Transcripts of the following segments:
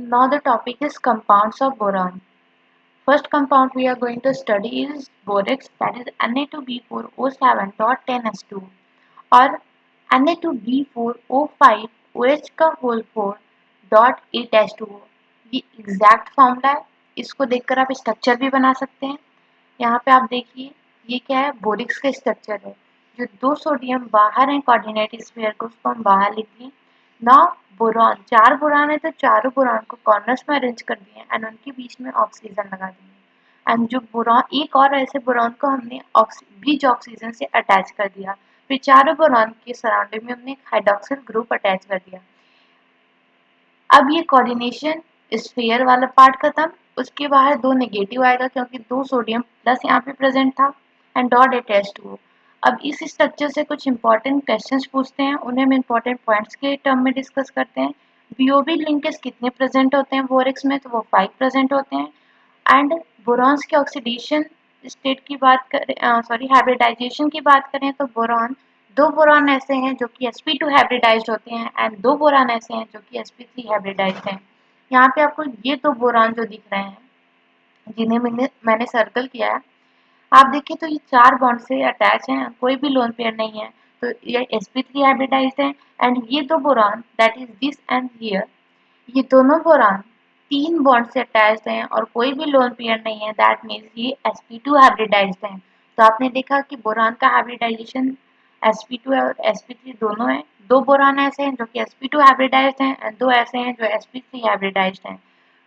Now the topic is compounds of boron. First compound we are going to study is borax, that is Na2B4O7.10s2 और Na2B4O5OH का whole 4.8s2O। ये exact formula है, इसको देखकर आप structure भी बना सकते हैं। यहाँ पे आप देखिए ये क्या है, बोरिक्स का स्ट्रक्चर है। जो दो सोडियम बाहर हैं कोऑर्डिनेट स्फीयर को, उसको हम बाहर लिख दिए। नाउ बोरॉन, चार बोरॉन है तो चारों बोरॉन को कॉर्नर्स में अरेंज कर दिए एंड उनके बीच में ऑक्सीजन लगा दिए। एंड जो बोरॉन, एक और ऐसे बोरॉन को हमने ब्रिज ऑक्सीजन से अटैच कर दिया। फिर चारों बोरॉन के सराउंडिंग में हमने एक हाइड्रोक्सिल ग्रुप अटैच कर दिया। अब ये कोऑर्डिनेशन स्फीयर वाला पार्ट खत्म, उसके बाहर दो नेगेटिव आएगा क्योंकि दो सोडियम प्लस यहाँ पे प्रेजेंट था एंड डॉट अटैच्ड टू। अब इस स्ट्रक्चर से कुछ इंपॉर्टेंट क्वेश्चंस पूछते हैं, उन्हें हम इंपॉर्टेंट पॉइंट्स के टर्म में डिस्कस करते हैं। बीओबी लिंकेज कितने प्रेजेंट होते हैं बोरेक्स में, तो वो 5 प्रेजेंट होते हैं। एंड बोरॉन्स के ऑक्सीडेशन स्टेट की बात करें, हाइब्रिडाइजेशन की बात करें तो दो बोरॉन ऐसे हैं जो कि sp2 हाइब्रिडाइज्ड होते हैं एंड दो बोरॉन ऐसे हैं जो कि sp3 हाइब्रिडाइज्ड हैं। यहाँ पे आपको ये दो बोरॉन जो दिख रहे हैं जिन्हें मैंने सर्कल किया है, आप देखिए तो ये चार बॉन्ड से अटैच हैं, कोई भी लोन पेयर नहीं है, तो ये sp3 हाइब्रिडाइज्ड है। एंड ये दो boron that is this and here, ये दोनों बोरॉन तीन बॉन्ड से अटैच्ड हैं और कोई भी लोन पेयर नहीं है, दैट मीन्स ये sp2 हाइब्रिडाइज्ड हैं। तो आपने देखा कि बोरॉन का हाइब्रिडाइजेशन sp2 और sp3 दोनों है। दो बोरॉन ऐसे हैं जो कि sp2 हाइब्रिडाइज्ड हैं एंड दो ऐसे हैं जो sp3 हाइब्रिडाइज्ड हैं।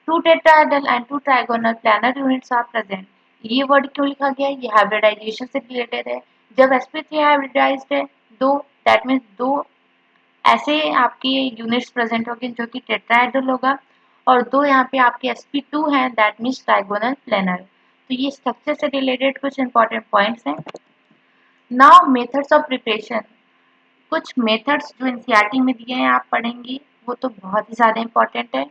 Two tetrahedral and two trigonal planar units are present. ये वर्ड क्यों लिखा गया है, ये हाइब्रिडाइजेशन से रिलेटेड है। जब sp3 हाइब्रिडाइज्ड है दो, दैट मीन्स दो ऐसे आपके यूनिट्स प्रेजेंट होंगे जो कि टेट्राहेड्रल होगा, और दो यहाँ पे आपके sp2 हैं, दैट मीन्स ट्राइगोनल प्लेनर। तो ये स्ट्रक्चर से रिलेटेड कुछ इंपॉर्टेंट पॉइंट्स हैं। नाउ मेथड्स ऑफ प्रिपरेशन, कुछ मेथड्स जो एनसीईआरटी में दिए हैं आप पढ़ेंगी, वो तो बहुत ही ज़्यादा इंपॉर्टेंट है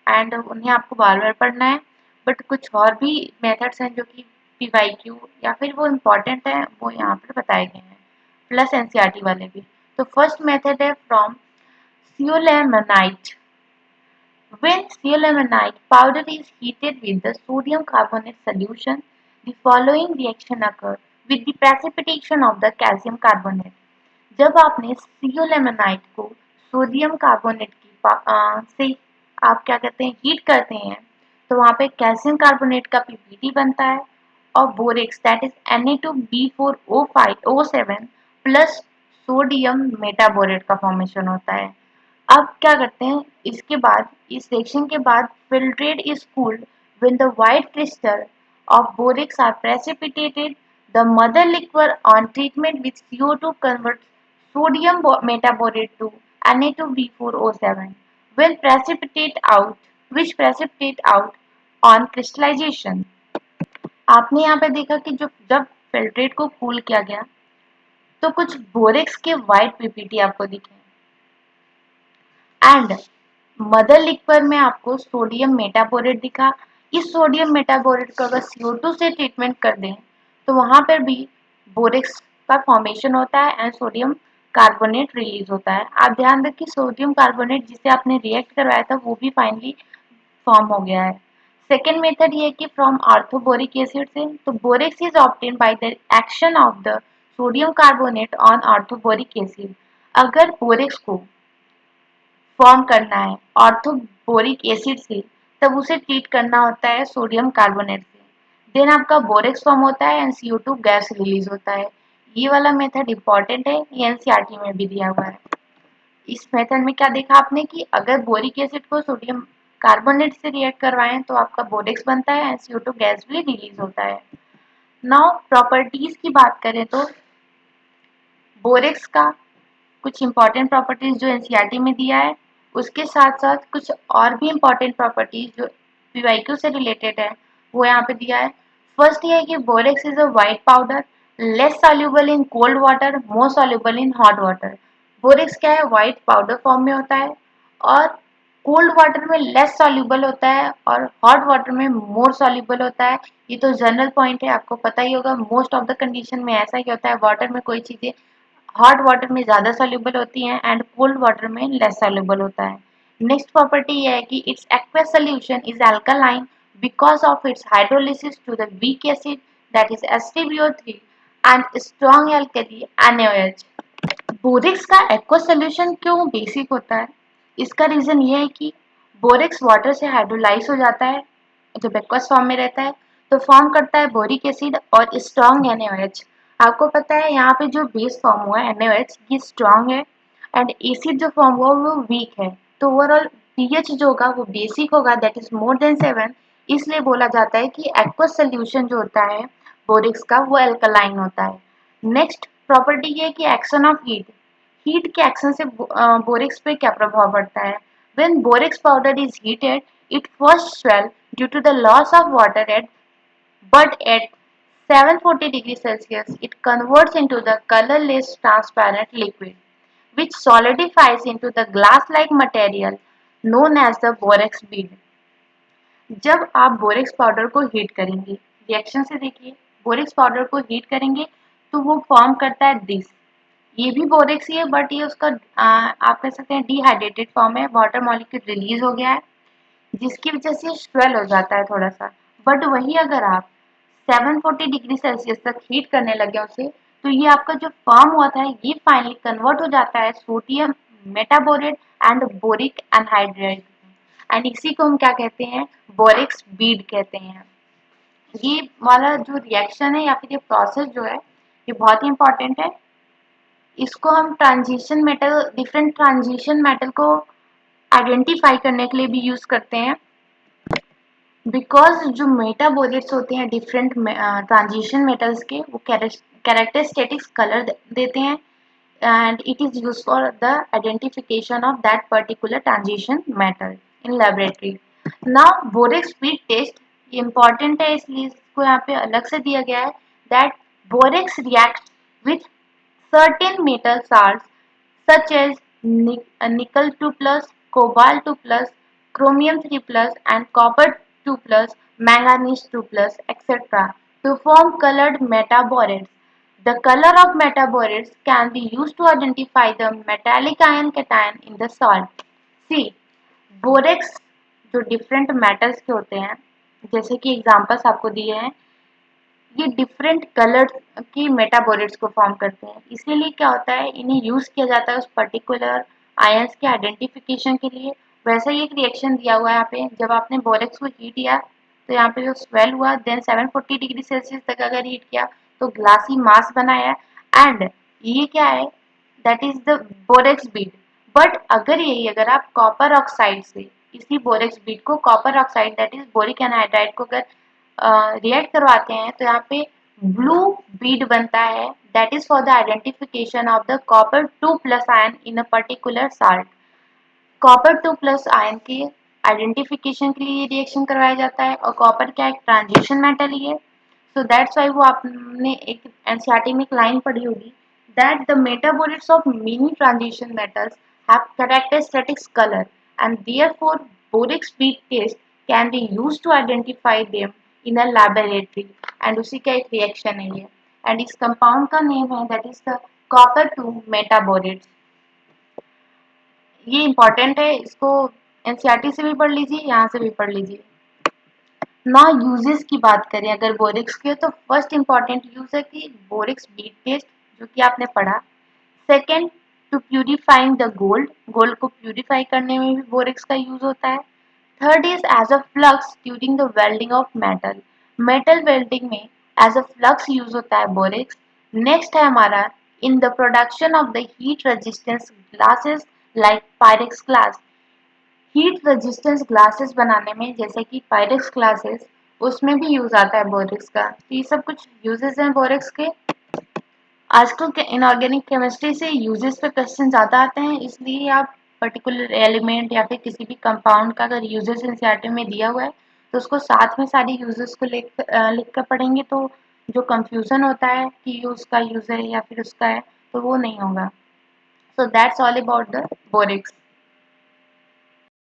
एंड उन्हें आपको बार बार पढ़ना है। बट कुछ और भी मेथड्स हैं जो कि पीवाईक्यू या फिर वो इम्पॉर्टेंट है, वो यहाँ पर बताए गए हैं, प्लस एनसीईआरटी वाले भी। तो फर्स्ट मेथड है from Ceolamanite. When ceolamanite powder is heated with the sodium carbonate solution, the following reaction occurs with the precipitation of the calcium carbonate. जब आपने सियोलेमेनाइट को सोडियम कार्बोनेट से आप क्या कहते हैं, हीट करते हैं, तो वहाँ पे कैल्शियम कार्बोनेट का पीपीटी बनता है और borax that is Na2B4O5O7 plus sodium metaborate का फॉर्मेशन होता है। अब क्या करते हैं, इसके बाद इस रिएक्शन के बाद filtrate is cooled when the white crystal of borax are precipitated, the mother liquor on treatment with CO2 converts sodium metaborate to Na2B4O7 will precipitate out, which precipitate out on crystallization. आपने यहाँ पे देखा कि जब filtrate को cool किया गया तो कुछ बोरेक्स के व्हाइट पीपीटी आपको दिखे एंड मदर लिक्वर में आपको सोडियम मेटाबोरेट दिखा। इस सोडियम मेटाबोरेट को अगर CO2 से ट्रीटमेंट कर दें तो वहां पर भी बोरेक्स का फॉर्मेशन होता है एंड सोडियम कार्बोनेट रिलीज होता है। आप ध्यान दें कि सोडियम कार्बोनेट जिसे आपने रिएक्ट करवाया था वो भी फाइनली फॉर्म हो गया है। सेकेंड मेथड ये है कि फ्रॉम ऑर्थोबोरिक एसिड से, तो borax is obtain by the action of the sodium carbonate on orthoboric acid. अगर बोरेक्स को फॉर्म करना है ऑर्थोबोरिक एसिड से, तब उसे ट्रीट करना होता है सोडियम कार्बोनेट से। देन आपका बोरेक्स फॉर्म होता है एंड CO2 गैस रिलीज होता है। ये वाला मेथड इंपॉर्टेंट है, ये एनसीईआरटी में भी दिया हुआ है। इस मेथड में क्या देखा आपने कि अगर बोरिक एसिड को सोडियम कार्बोनेट से रिएक्ट करवाएं तो आपका बोरेक्स बनता है एंड CO2 गैस भी रिलीज होता है। नाउ प्रॉपर्टीज की बात करें तो बोरेक्स का कुछ इंपॉर्टेंट प्रॉपर्टीज जो एनसीईआरटी में दिया है, उसके साथ साथ कुछ और भी इंपॉर्टेंट प्रॉपर्टीज जो पीवाईक्यू से रिलेटेड है वो यहाँ पे दिया है। फर्स्ट ये है कि borax is a white powder, less soluble in cold water, more soluble in hot water. Borax क्या है, व्हाइट पाउडर फॉर्म में होता है और कोल्ड वाटर में लेस सॉल्युबल होता है और हॉट वाटर में मोर सॉल्युबल होता है। ये तो जनरल पॉइंट है, आपको पता ही होगा, मोस्ट ऑफ द कंडीशन में ऐसा ही होता है, वाटर में कोई चीजें हॉट वाटर में ज़्यादा सॉल्युबल होती हैं एंड कोल्ड वाटर में लेस सॉल्युबल होता है। नेक्स्ट प्रॉपर्टी ये है कि it's aqueous solution is alkaline because of its hydrolysis to the weak acid that is HTBO3 and strong alkali NaOH. Borax का एक्वा सोल्यूशन क्यों बेसिक होता है? इसका रीजन ये है कि बोरेक्स वाटर से हाइड्रोलाइज हो जाता है जब एक्वस फॉर्म में रहता है, तो फॉर्म करता है बोरिक एसिड और स्ट्रॉन्ग NaOH। आपको पता है यहाँ पे जो बेस फॉर्म हुआ है NaOH ये स्ट्रॉन्ग है एंड एसिड जो फॉर्म हुआ वो वीक है, तो ओवरऑल पीएच जो होगा वो बेसिक होगा, दैट इज मोर देन 7। इसलिए बोला जाता है कि एक्वस सोल्यूशन जो होता है बोरिक्स का वो अल्कलाइन होता है। नेक्स्ट प्रॉपर्टी ये है कि एक्शन ऑफ हीट, हीट के एक्शन से बोरेक्स पे क्या प्रभाव पड़ता है? When borax powder is heated, it first swell due to the loss of water but at 740 degrees Celsius, it converts into the colorless transparent liquid, which solidifies into the glass-like material known as the borax bead. जब आप borax powder को heat करेंगे, reaction से देखिए, borax powder को heat करेंगे तो वो फॉर्म करता है दिस, ये भी बोरेक्स ही है बट ये उसका आप कह सकते हैं डिहाइड्रेटेड फॉर्म है, वाटर मॉलिक्यूल रिलीज हो गया है जिसकी वजह से स्वेल हो जाता है थोड़ा सा। बट वही अगर आप 740 डिग्री सेल्सियस तक हीट करने लगे उसे, तो ये आपका जो फॉर्म हुआ था ये फाइनली कन्वर्ट हो जाता है sodium metaborate and boric anhydride, and इसी को हम क्या कहते हैं? बोरेक्स बीड कहते हैं। ये वाला जो रिएक्शन है या फिर ये प्रोसेस जो है ये बहुत ही इंपॉर्टेंट है। इसको हम transition metal, different transition metal को आइडेंटिफाई करने के लिए भी यूज करते हैं, बिकॉज जो मेटाबोलेट्स होते हैं डिफरेंट ट्रांजिशन मेटल्स के वो कैरेक्टरिस्टिक्स कलर देते हैं and it is use for the identification of that particular transition metal in laboratory. Now borax speed test important है इसलिए इसको यहाँ पे अलग से दिया गया है that borax react with certain metal salts such as nickel 2 plus, cobalt 2 plus, chromium 3 plus, and copper 2 plus, manganese 2 plus, etc. to form colored metaborates. The color of metaborates can be used to identify the metallic ion cation in the salt. See, borax जो different metals के होते हैं, जैसे कि examples आपको दिए हैं, ये डिफरेंट कलर की मेटाबोरेट्स को फॉर्म करते हैं, इसीलिए क्या होता है इन्हें यूज किया जाता है उस पर्टिकुलर आयंस के आइडेंटिफिकेशन के लिए। वैसा ही एक रिएक्शन दिया हुआ है यहाँ पे, जब आपने बोरेक्स को हीट किया तो यहाँ पे जो स्वेल हुआ देन 740 डिग्री सेल्सियस तक अगर हीट किया तो ग्लासी मास बनाया एंड ये क्या है? That is the borax bead. But अगर यही अगर आप कॉपर ऑक्साइड से इसी बोरेक्स बीड को copper oxide that is boric anhydride को अगर रिएक्ट करवाते हैं तो यहाँ पे ब्लू बीड बनता है that is for the identification of the copper 2 plus ion in a particular salt. Copper 2 plus ion के आइडेंटिफिकेशन के लिए रिएक्शन करवाया जाता है और कॉपर क्या एक ट्रांजिशन मेटल ही है, सो दैट्स वाई वो आपने एक एनसीईआरटी में एक लाइन पढ़ी होगी that the metabolites of many transition metals have characteristic color and therefore boric speed test can be used to identify them in a laboratory and उसी का एक रिएक्शन है ये एंड इस कंपाउंड का नेम है दैट इज द कॉपर 2 मेटाबोरेट्स। ये important है, इसको एनसीईआरटी से भी पढ़ लीजिए, यहाँ से भी पढ़ लीजिए। ना यूजेस की बात करें अगर बोरिक्स के, तो फर्स्ट इंपॉर्टेंट यूज है कि बोरिक्स बीट टेस्ट जो कि आपने पढ़ा। Second, to purifying the gold, gold को प्यूरिफाई करने में भी बोरिक्स का यूज होता है। Third is as a flux during the welding of metal, metal welding में एज अ फ्लक्स यूज होता है बोरिक्स। नेक्स्ट है हमारा in the production of the heat resistance glasses like Pyrex glass, heat resistance glasses बनाने में जैसे कि Pyrex glasses उसमें भी यूज आता है बोरेक्स का। तो ये सब कुछ यूजेस हैं बोरेक्स के। आजकल के इनऑर्गेनिक केमिस्ट्री से यूजेस पे क्वेश्चन ज़्यादा आते हैं, इसलिए आप पर्टिकुलर एलिमेंट या फिर किसी भी कंपाउंड का अगर यूजेस एनसीईआरटी में दिया हुआ है तो उसको साथ में सारी यूजेस को लिख कर पढ़ेंगे तो जो कंफ्यूजन होता है कि ये उसका यूज है या फिर उसका है तो वो नहीं होगा। So that's all about the borax.